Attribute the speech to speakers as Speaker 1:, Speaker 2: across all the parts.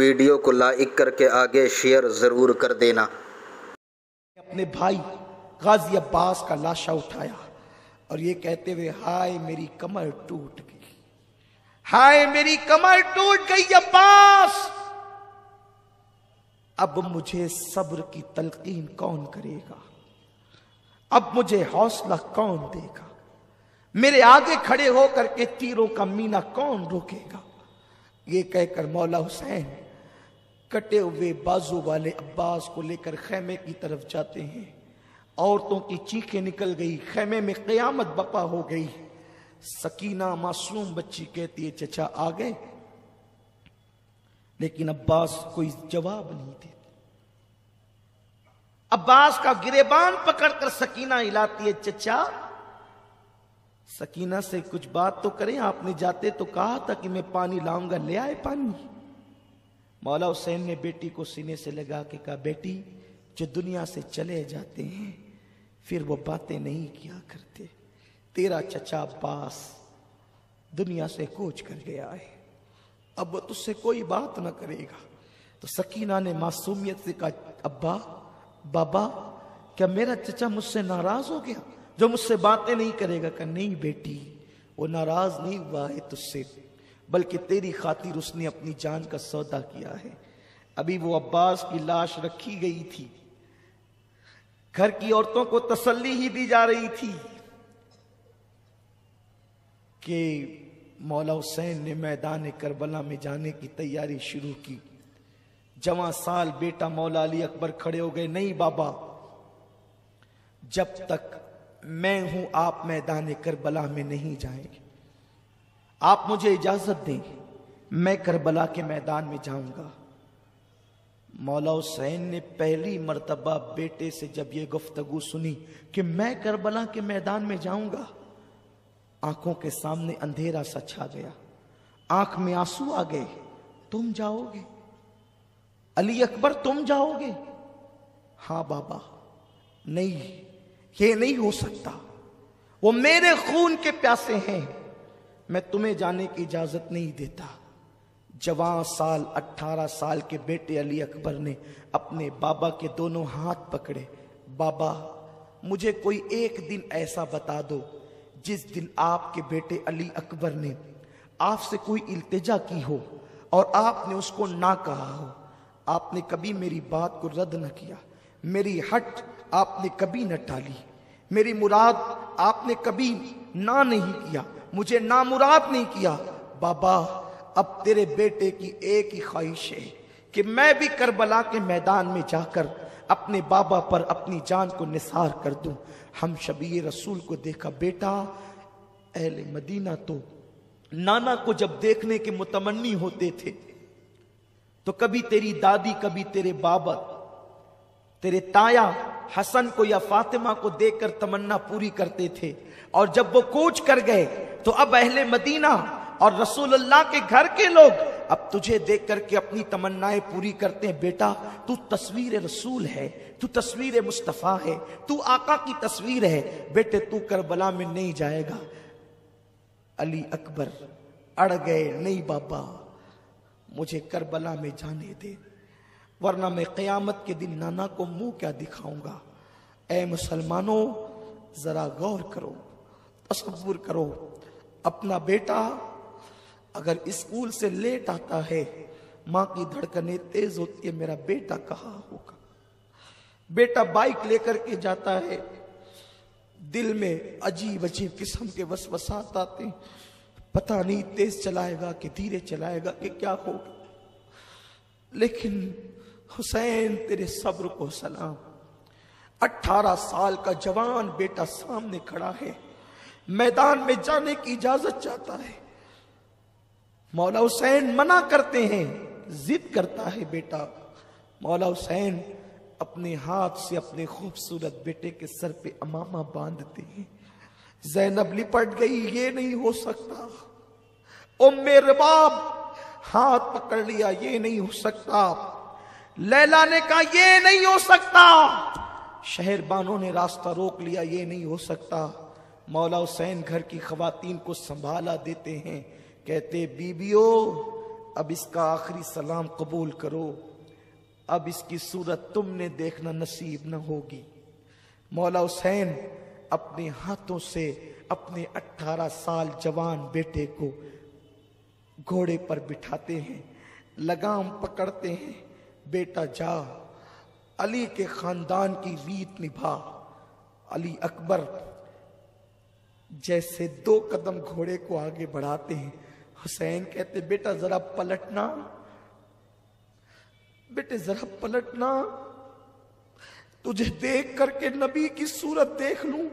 Speaker 1: Video کو like کر کے آگے شیئر ضرور کر دینا۔
Speaker 2: اپنے بھائی غازی عباس کا لاشا اٹھایا اور یہ کہتے ہوئے ہائے میری کمر ٹوٹ گئی، ہائے میری کمر ٹوٹ گئی عباس، اب مجھے صبر کی تلقین کون کرے گا، اب مجھے حوصلہ کون دے گا، میرے آگے کھڑے ہو کر کے تیروں کا مینا کون روکے گا۔ یہ کہہ کر مولا حسین کٹے ہوئے بازو والے عباس کو لے کر خیمے کی طرف جاتے ہیں۔ عورتوں کی چیخیں نکل گئی، خیمے میں قیامت بپا ہو گئی۔ سکینہ معصوم بچی کہتی ہے چچا آ گئے، لیکن عباس کوئی جواب نہیں دیتا۔ عباس کا گریبان پکڑ کر سکینہ ہلاتی ہے، چچا سکینہ سے کچھ بات تو کریں، آپ نے جاتے تو کہا تھا کہ میں پانی لاؤں گا، لے آئے پانی۔ مولا حسین نے بیٹی کو سینے سے لگا کے کہا بیٹی جو دنیا سے چلے جاتے ہیں پھر وہ باتیں نہیں کیا کرتے، تیرا چچا عباس دنیا سے کوچ کر گیا ہے، اب وہ تجھ سے کوئی بات نہ کرے گا۔ تو سکینہ نے معصومیت سے کہا ابا بابا کیا میرا چچا مجھ سے ناراض ہو گیا جو مجھ سے باتیں نہیں کرے گا؟ کہ نہیں بیٹی وہ ناراض نہیں ہوا ہے تجھ سے، بلکہ تیری خاطر اس نے اپنی جان کا سودا کیا ہے۔ ابھی وہ عباس کی لاش رکھی گئی تھی، گھر کی عورتوں کو تسلی ہی دی جا رہی تھی کہ مولا حسین نے میدان کربلا میں جانے کی تیاری شروع کی۔ جوان سال بیٹا مولا علی اکبر کھڑے ہو گئے، نہیں بابا جب تک میں ہوں آپ میدان کربلا میں نہیں جائیں گے، آپ مجھے اجازت دیں میں کربلا کے میدان میں جاؤں گا۔ مولا حسین نے پہلی مرتبہ بیٹے سے جب یہ گفتگو سنی کہ میں کربلا کے میدان میں جاؤں گا، آنکھوں کے سامنے اندھیرا سا چھا گیا، آنکھ میں آنسو آ گئے۔ تم جاؤ گے علی اکبر، تم جاؤ گے؟ ہاں بابا، نہیں یہ نہیں ہو سکتا، وہ میرے خون کے پیاسے ہیں، میں تمہیں جانے کی اجازت نہیں دیتا۔ جوان سال 18 سال کے بیٹے علی اکبر نے اپنے بابا کے دونوں ہاتھ پکڑے، بابا مجھے کوئی ایک دن ایسا بتا دو جس دن آپ کے بیٹے علی اکبر نے آپ سے کوئی التجا کی ہو اور آپ نے اس کو نہ کہا ہو، آپ نے کبھی میری بات کو رد نہ کیا، میری ہٹ آپ نے کبھی نہ ٹالی، میری مراد آپ نے کبھی نہ نہیں کیا، مجھے نامراد نہیں کیا۔ بابا اب تیرے بیٹے کی ایک ہی خواہش ہے کہ میں بھی کربلا کے میدان میں جا کر اپنے بابا پر اپنی جان کو نثار کر دوں۔ ہم شبیہ رسول کو دیکھا، بیٹا اہل مدینہ تو نانا کو جب دیکھنے کے متمنی ہوتے تھے تو کبھی تیری دادی کبھی تیرے بابا تیرے تایا حسن کو یا فاطمہ کو دیکھ کر تمنا پوری کرتے تھے، اور جب وہ کوچ کر گئے تو اب اہل مدینہ اور رسول اللہ کے گھر کے لوگ اب تجھے دیکھ کر کے اپنی تمنائیں پوری کرتے ہیں۔ بیٹا تو تصویر رسول ہے، تو تصویر مصطفیٰ ہے، تو آقا کی تصویر ہے، بیٹے تو کربلا میں نہیں جائے گا۔ علی اکبر اڑ گئے، نہیں بابا مجھے کربلا میں جانے دے، ورنہ میں قیامت کے دن نانا کو منہ کیا دکھاؤں گا۔ اے مسلمانوں ذرا غور کرو، تصور کرو، اپنا بیٹا اگر اسکول سے لیٹ آتا ہے ماں کی دھڑکنیں تیز ہوتی ہے، میرا بیٹا کہاں ہوگا۔ بیٹا بائک لے کر کے جاتا ہے، دل میں عجیب عجیب قسم کے وسوسات آتے ہیں، پتہ نہیں تیز چلائے گا کہ دھیرے چلائے گا کہ کیا ہوگا۔ لیکن حسین تیرے صبر کو سلام، 18 سال کا جوان بیٹا سامنے کھڑا ہے، میدان میں جانے کی اجازت چاہتا ہے، مولا حسین منع کرتے ہیں، ضد کرتا ہے بیٹا۔ مولا حسین اپنے ہاتھ سے اپنے خوبصورت بیٹے کے سر پہ امامہ باندھتے ہیں۔ زینب لپٹ گئی، یہ نہیں ہو سکتا۔ ام رباب ہاتھ پکڑ لیا، یہ نہیں ہو سکتا۔ لیلا نے کہا یہ نہیں ہو سکتا۔ شہر بانوں نے راستہ روک لیا، یہ نہیں ہو سکتا۔ مولا حسین گھر کی خواتین کو سنبھالا دیتے ہیں، کہتے بیبیو اب اس کا آخری سلام قبول کرو، اب اس کی صورت تم نے دیکھنا نصیب نہ ہوگی۔ مولا حسین اپنے ہاتھوں سے اپنے 18 سال جوان بیٹے کو گھوڑے پر بٹھاتے ہیں، لگام پکڑتے ہیں، بیٹا جا، علی کے خاندان کی ریت نبھا۔ علی اکبر جیسے 2 قدم گھوڑے کو آگے بڑھاتے ہیں، حسین کہتے بیٹا ذرا پلٹنا، بیٹے ذرا پلٹنا، تجھے دیکھ کر کے نبی کی صورت دیکھ لوں،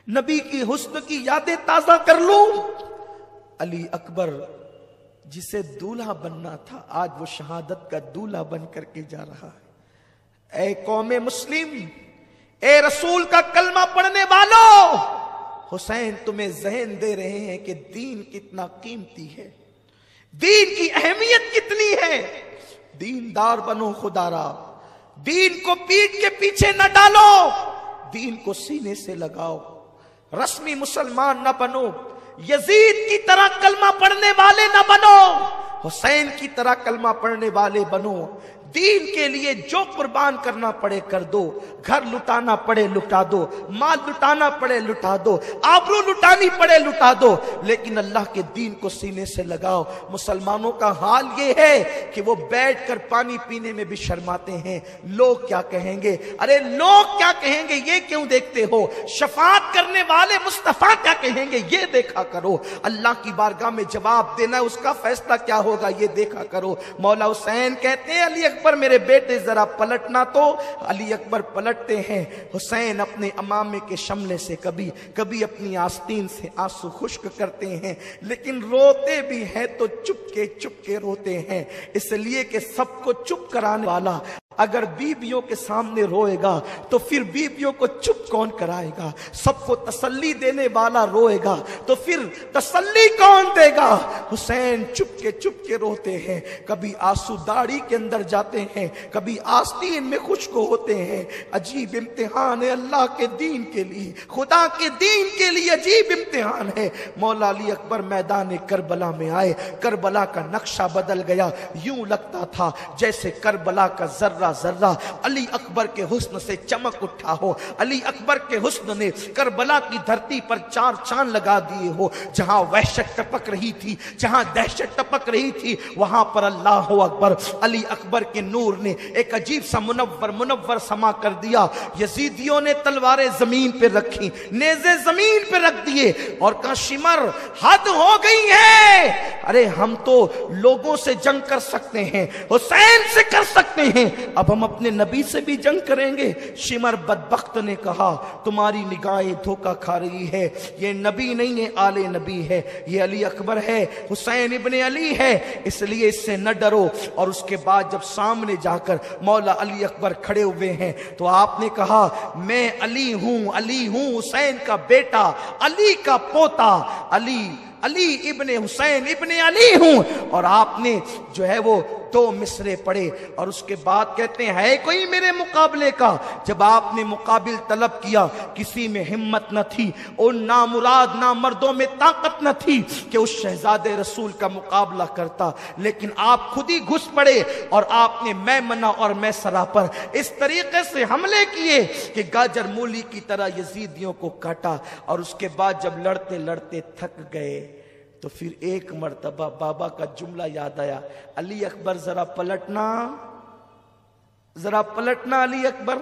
Speaker 2: نبی کی حسن کی یادیں تازہ کر لوں۔ علی اکبر جسے دولہا بننا تھا آج وہ شہادت کا دولہا بن کر کے جا رہا ہے۔ اے قوم مسلم، اے رسول کا کلمہ پڑھنے والوں، حسین تمہیں ذہن دے رہے ہیں کہ دین کتنا قیمتی ہے، دین کی اہمیت کتنی ہے۔ دیندار بنو خدا را، دین کو پیٹ کے پیچھے نہ ڈالو، دین کو سینے سے لگاؤ، رسمی مسلمان نہ بنو، یزید کی طرح کلمہ پڑھنے والے نہ بنو، حسین کی طرح کلمہ پڑھنے والے بنو۔ دین کے لیے جو قربان کرنا پڑے کر دو، گھر لٹانا پڑے لٹا دو، مال لٹانا پڑے لٹا دو، آبرو لٹانی پڑے لٹا دو، لیکن اللہ کے دین کو سینے سے لگاؤ۔ مسلمانوں کا حال یہ ہے کہ وہ بیٹھ کر پانی پینے میں بھی شرماتے ہیں، لوگ کیا کہیں گے، ارے لوگ کیا کہیں گے یہ کیوں دیکھتے ہو، شفاعت کرنے والے مصطفیٰ کیا کہیں گے یہ دیکھا کرو، اللہ کی بارگاہ میں جواب دینا اس کا فیصلہ کیا ہوگا یہ دیکھا کرو۔ مولا حسین کہتے ہیں علی اکبر میرے بیٹے ذرا پلٹنا، تو علی اکبر پلٹتے ہیں۔ حسین اپنے امامے کے شملے سے کبھی کبھی اپنی آستین سے آنسو خشک کرتے ہیں، لیکن روتے بھی ہیں تو چپ کے روتے ہیں، اس لیے کہ سب کو چپ کرانے والا اگر بیویوں کے سامنے روئے گا تو پھر بیویوں کو چپ کون کرائے گا، سب کو تسلی دینے والا روئے گا تو پھر تسلی کون دے گا۔ حسین چپ کے روتے ہیں، کبھی آنسو داڑھی کے اندر جاتے ہیں، کبھی آستین میں خشک ہوتے ہیں۔ عجیب امتحان ہے اللہ کے دین کے لیے، خدا کے دین کے لیے عجیب امتحان ہے۔ مولا علی اکبر میدان کربلا میں آئے، کربلا کا نقشہ بدل گیا، یوں لگتا تھا جیسے کربلا کا ذرہ ذرہ علی اکبر کے حسن سے چمک اٹھا ہو، علی اکبر کے حسن نے کربلا کی دھرتی پر 4 چاند لگا دیے ہو، جہاں وحشت ٹپک رہی تھی، جہاں دہشت ٹپک رہی تھی، وہاں پر اللہ اکبر علی اکبر کے نور نے ایک عجیب سا منور سما کر دیا۔ یزیدیوں نے تلواریں زمین پہ رکھی، نیزے زمین پہ رکھ دیے اور کہا شمر حد ہو گئی ہے، ارے ہم تو لوگوں سے جنگ کر سکتے ہیں، حسین سے کر سکتے ہیں، اب ہم اپنے نبی سے بھی جنگ کریں گے۔ شمر بدبخت نے کہا تمہاری نگاہیں دھوکہ کھا رہی ہے، یہ نبی نہیں ہے، آل نبی ہے، یہ علی اکبر ہے، حسین ابن علی ہے، اس لیے اس سے نہ ڈرو۔ اور اس کے بعد جب سامنے جا کر مولا علی اکبر کھڑے ہوئے ہیں تو آپ نے کہا میں علی ہوں حسین کا بیٹا، علی کا پوتا، علی ابن حسین ابن علی ہوں۔ اور آپ نے جو ہے وہ 2 مصرے پڑھے اور اس کے بعد کہتے ہیں ہے کوئی میرے مقابلے کا۔ جب آپ نے مقابل طلب کیا کسی میں ہمت نہ تھی، ان نامراد نامردوں میں طاقت نہ تھی کہ اس شہزادے رسول کا مقابلہ کرتا، لیکن آپ خود ہی گھس پڑے اور آپ نے میمنہ اور میسرہ پر اس طریقے سے حملے کیے کہ گاجر مولی کی طرح یزیدیوں کو کاٹا۔ اور اس کے بعد جب لڑتے لڑتے تھک گئے تو پھر ایک مرتبہ بابا کا جملہ یاد آیا، علی اکبر ذرا پلٹنا علی اکبر۔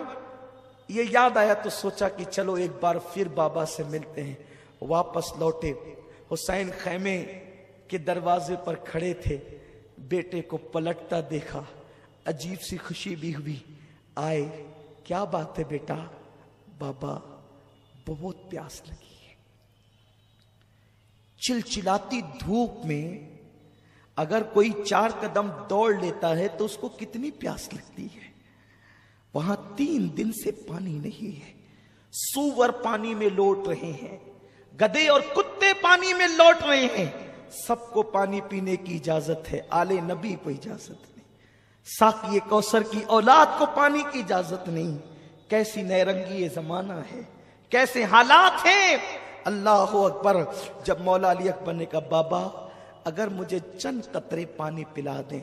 Speaker 2: یہ یاد آیا تو سوچا کہ چلو ایک بار پھر بابا سے ملتے ہیں۔ واپس لوٹے، حسین خیمے کے دروازے پر کھڑے تھے، بیٹے کو پلٹتا دیکھا، عجیب سی خوشی بھی ہوئی، آئے کیا بات ہے بیٹا؟ بابا بہت پیاس لگی، چلچلاتی دھوپ میں اگر کوئی 4 قدم دوڑ لیتا ہے تو اس کو کتنی پیاس لگتی ہے۔ وہاں 3 دن سے پانی نہیں ہے، سور پانی میں لوٹ رہے ہیں، گدھے اور کتے پانی میں لوٹ رہے ہیں، سب کو پانی پینے کی اجازت ہے، آل نبی کو اجازت نہیں، ساقی کوثر کی اولاد کو پانی کی اجازت نہیں۔ کیسی نیرنگی یہ زمانہ ہے، کیسے حالات ہیں۔ اللہ اکبر۔ جب مولا علی اکبر نے کہا بابا اگر مجھے چند قطرے پانی پلا دیں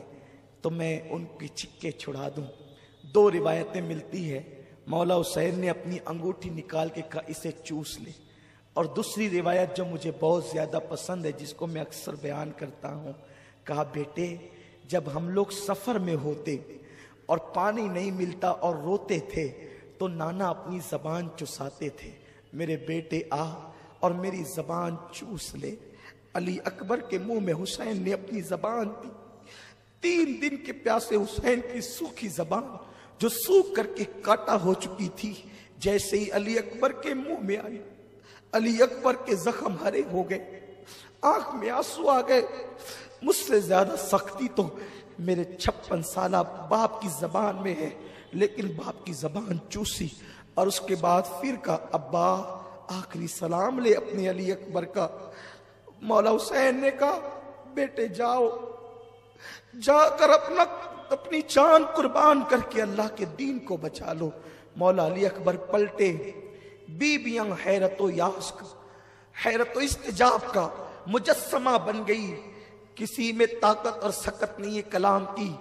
Speaker 2: تو میں ان کی چھکے چھڑا دوں۔ دو روایتیں ملتی ہے، مولا حسین نے اپنی انگوٹھی نکال کے کہا اسے چوس لے، اور دوسری روایت جو مجھے بہت زیادہ پسند ہے، جس کو میں اکثر بیان کرتا ہوں، کہا بیٹے جب ہم لوگ سفر میں ہوتے اور پانی نہیں ملتا اور روتے تھے تو نانا اپنی زبان چساتے تھے، میرے بیٹے آ اور میری زبان چوس لے۔ علی اکبر کے منہ میں حسین نے اپنی زبان دی۔ 3 دن کے پیاسے حسین کی سوکھی زبان جو سوکھ کر کے کاٹا ہو چکی تھی، جیسے ہی علی اکبر کے منہ میں آئی، علی اکبر کے زخم ہرے ہو گئے، آنکھ میں آنسو آ گئے۔ مجھ سے زیادہ سختی تو میرے 56 سالہ باپ کی زبان میں ہے، لیکن باپ کی زبان چوسی، اور اس کے بعد پھر کہا ابا آخری سلام لے اپنے علی اکبر کا۔ مولا حسین نے کہا بیٹے جاؤ، جا کر اپنی جان قربان کر کے اللہ کے دین کو بچا لو۔ مولا علی اکبر پلٹے، بیویاں حیرت و یاس کا، حیرت و استجاب کا مجسمہ بن گئی، کسی میں طاقت اور سکت نہیں ہے کلام کی۔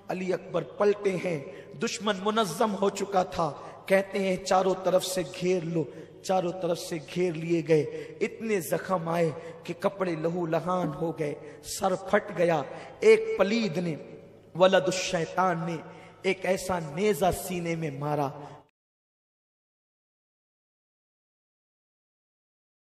Speaker 2: علی اکبر پلٹے ہیں، دشمن منظم ہو چکا تھا، کہتے ہیں چاروں طرف سے گھیر لو، چاروں طرف سے گھیر لیے گئے، اتنے زخم آئے کہ کپڑے لہو لہان ہو گئے، سر پھٹ گیا۔ ایک پلید نے، ولد الشیطان نے ایک ایسا نیزہ سینے میں مارا